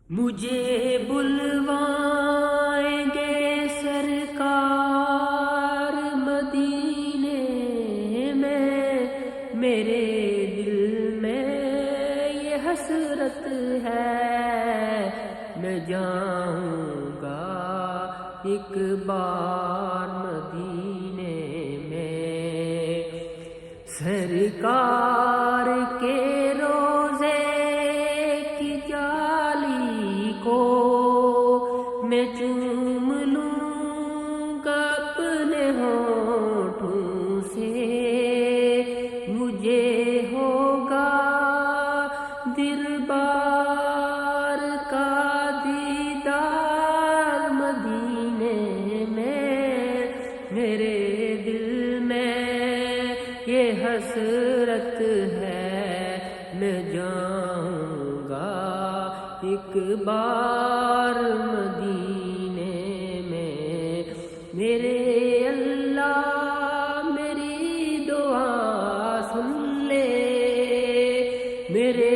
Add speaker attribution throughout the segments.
Speaker 1: مجھے بلوائیں گے سرکار مدینے میں، میرے دل میں یہ حسرت ہے، میں جاؤں گا ایک بار مدینے میں، سرکار کے روزے کی جالی کو میں چوم لوں گا اپنے ہونٹوں سے، مجھے ہوگا دربار کا دیدار مدینے میں، میرے دل میں یہ حسرت ہے، میں جاؤں گا ایک بار مدینے میں، میرے اللہ میری دعا سن لے، میرے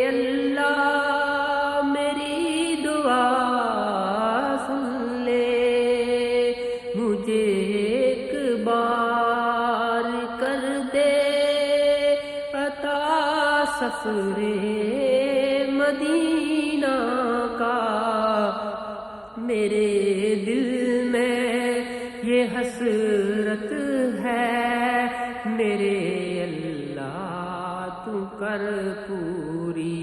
Speaker 1: اللہ میری دعا سن لے، مجھے ایک بار کر دے عطا سفر مدینہ کا، میرے دل میں یہ حسرت ہے، میرے اللہ تو کر پوری،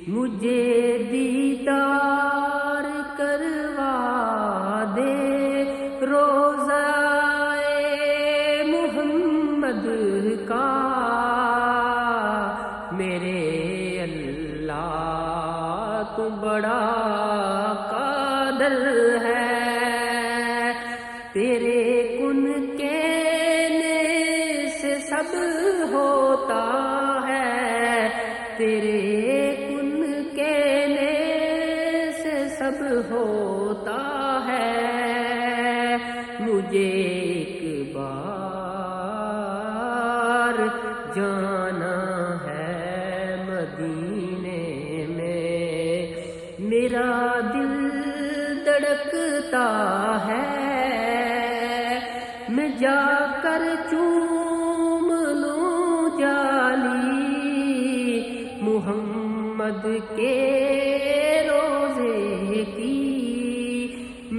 Speaker 1: مجھے دیدار کروا دے روضہ محمد کا، میرے اللہ تو بڑا قادر ہے، تیرے کن کہنے سے سب ہوتا ہے، تیرے کن کہنے سے سب ہوتا ہے، مجھے ایک بار جانا ہے مدینے میں، میرا دل دھڑکتا ہے، میں جا کر چوم لوں جالی محمد کے روزے کی،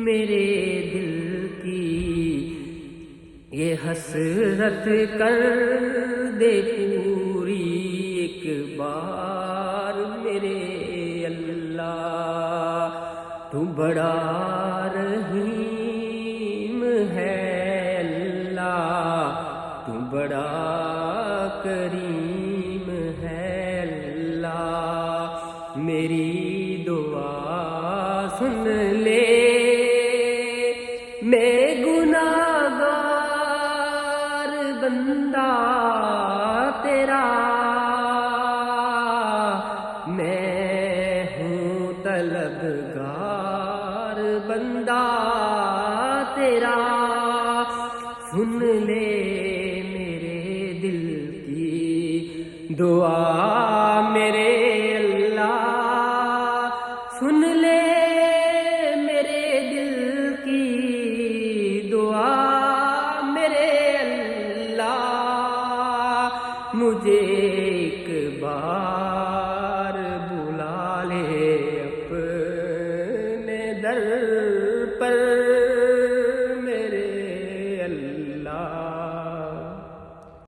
Speaker 1: میرے دل کی یہ حسرت کر دے پوری ایک بار، میرے اللہ تو بڑا رحیم ہے، اللہ تو بڑا کریم ہے، اللہ میری دعا سن لے، میں گناہگار بندہ تیرا، میں ہوں طلبگار بندہ تیرا، سن لے میرے دل کی دعا، میرے اللہ سن لے میرے دل کی دعا، میرے اللہ مجھے ایک بار بلا لے اپنے در پر، میرے اللہ